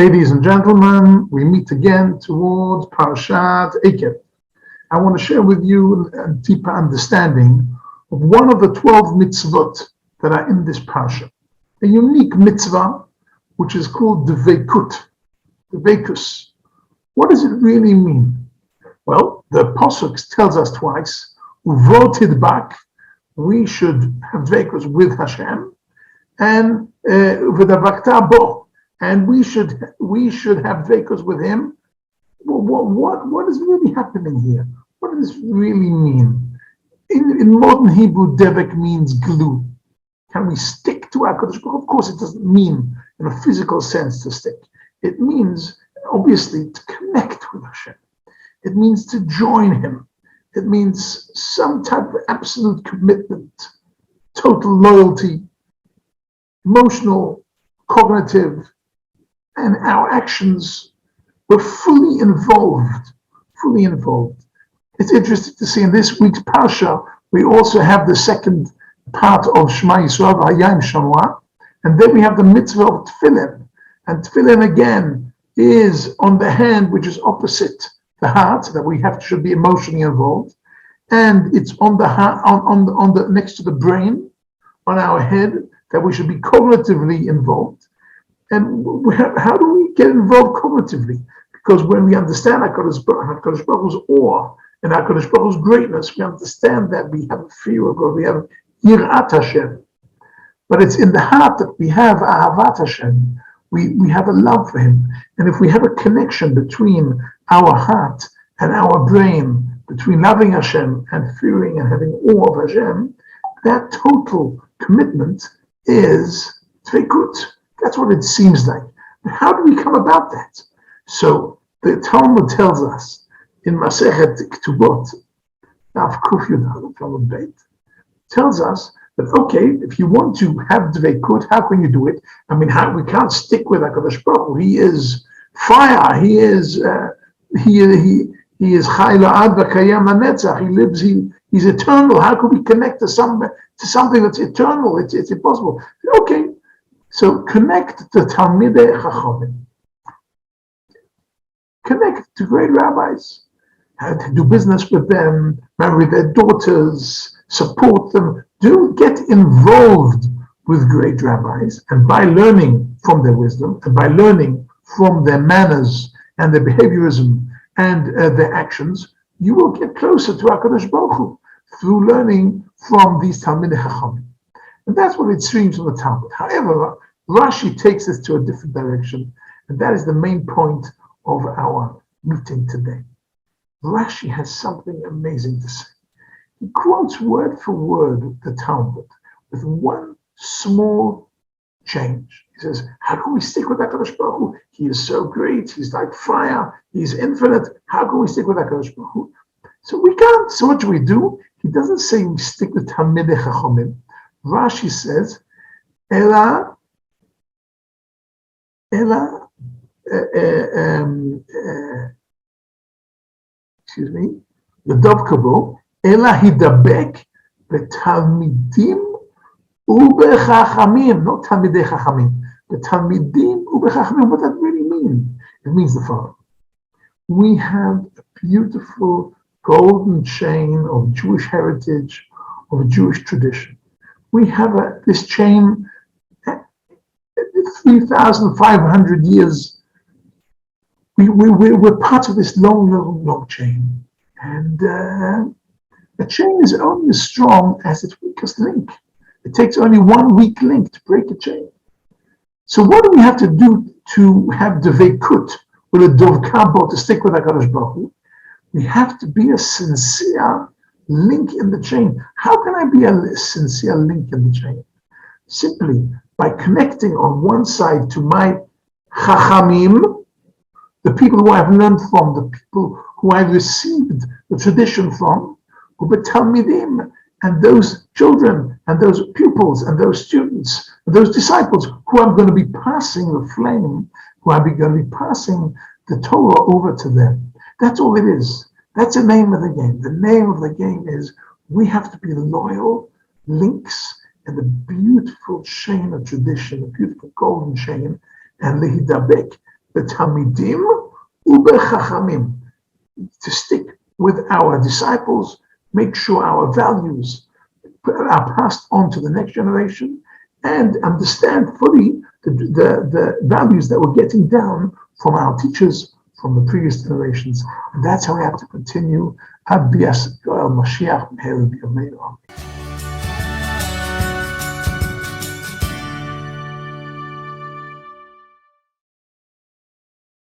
Ladies and gentlemen, we meet again towards Parashat Eikev. I want to share with you a deeper understanding of one of the 12 mitzvot that are in this parasha. A unique mitzvah, which is called Dveikut, Dveikus. What does it really mean? Well, the Pasuk tells us twice, Uvotid bak, we should have Dveikus with Hashem, and V'davakta bo, and we should have Dveikus with Him. What is really happening here? What does this really mean? In modern Hebrew, devek means glue. Can we stick to HaKadosh Baruch Hu? Of course, it doesn't mean in a physical sense to stick. It means, obviously, to connect with Hashem. It means to join Him. It means some type of absolute commitment, total loyalty, emotional, cognitive, and our actions were fully involved. It's interesting to see in this week's Parsha, we also have the second part of Shema Yisrael, Hayayim Shamua, and then we have the mitzvah of Tefillin. And Tefillin again is on the hand, which is opposite the heart, that should be emotionally involved, and it's on the heart, on the next to the brain, on our head, that we should be cognitively involved. And how do we get involved cognitively? Because when we understand HaKadosh Baruch Hu's awe and HaKadosh Baruch Hu's greatness, we understand that we have a fear of God, we have Yirat Hashem. But it's in the heart that we have Ahavat Hashem. We have a love for Him. And if we have a connection between our heart and our brain, between loving Hashem and fearing and having awe of Hashem, that total commitment is Dveikut. That's what it seems like. But how do we come about that? So the Talmud tells us in Masechet Ketubot, Daf Kuf Yud Talmud Beit, tells us that okay, if you want to have Dveikut, how can you do it? I mean, we can't stick with HaKadosh Baruch Hu. He is fire. He is Chai La'ad V'Kayam Lanetzach. He lives. He's eternal. How can we connect to something that's eternal? It's impossible. Okay. So connect to Talmidei Chachamim. Connect to great rabbis. Do business with them, marry their daughters, support them. Get involved with great rabbis, and by learning from their wisdom, and by learning from their manners and their behaviorism and their actions, you will get closer to HaKadosh Baruch Hu through learning from these Talmidei Chachamim. And that's what it seems from the Talmud. However, Rashi takes us to a different direction, and that is the main point of our meeting today. Rashi has something amazing to say. He quotes word for word the Talmud with one small change. He says, how can we stick with HaKadosh Baruch Hu? He is so great, he's like fire, he's infinite. How can we stick with HaKadosh Baruch Hu? So we can't. So what do we do? He doesn't say we stick with Talmidei Chachamim. Rashi says, Ela, excuse me, the Dov Kabo, Ela hidabek betalmidim ubechachamim, not Talmidei Chachamim, betalmidim ubechachamim. What does that really mean? It means the following. We have a beautiful golden chain of Jewish heritage, of Jewish tradition. We have this chain 3,500 years. We're part of this long chain. And the chain is only as strong as its weakest link. It takes only one weak link to break a chain. So what do we have to do to have Dveikut, with a Dov Kabo, to stick with HaKadosh Baruch Hu? We have to be a sincere link in the chain. How can I be a sincere link in the chain? Simply by connecting on one side to my Chachamim, the people who I've learned from, the people who I've received the tradition from, Talmidim, and those children, and those pupils, and those students, and those disciples who I'm going to be passing the flame, who I'm going to be passing the Torah over to them. That's all it is. That's the name of the game. The name of the game is we have to be loyal links in the beautiful chain of tradition, the beautiful golden chain, and lehidabek בתלמידים ובחכמים, to stick with our disciples, make sure our values are passed on to the next generation, and understand fully the values that we're getting down from our teachers from the previous generations. And that's how we have to continue. Mashiach